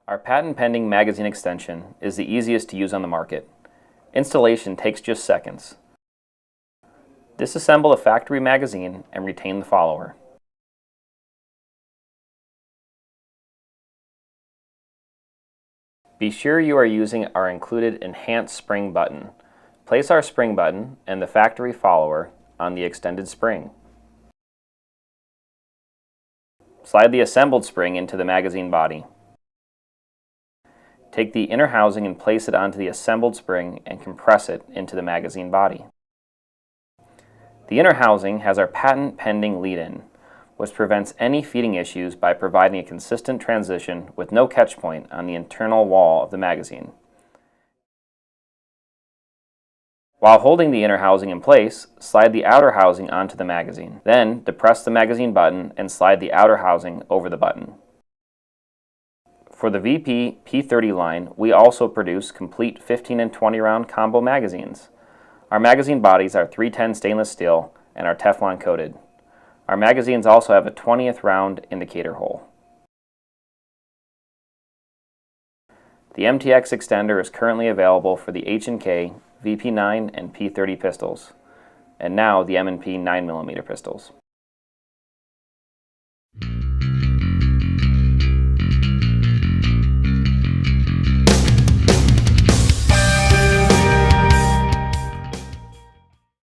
Our patent-pending magazine extension is the easiest to use on the market. Installation takes just seconds. Disassemble the factory magazine and retain the follower. Be sure you are using our included Enhanced Spring button. Place our spring button and the factory follower on the extended spring. Slide the assembled spring into the magazine body. Take the inner housing and place it onto the assembled spring and compress it into the magazine body. The inner housing has our patent-pending lead-in, which prevents any feeding issues by providing a consistent transition with no catch point on the internal wall of the magazine. While holding the inner housing in place, slide the outer housing onto the magazine. Then, depress the magazine button and slide the outer housing over the button. For the VP P30 line, we also produce complete 15 and 20 round combo magazines. Our magazine bodies are 310 stainless steel and are Teflon coated. Our magazines also have a 20th round indicator hole. The MTX extender is currently available for the H&K, VP9, and P30 pistols, and now the M&P 9mm pistols.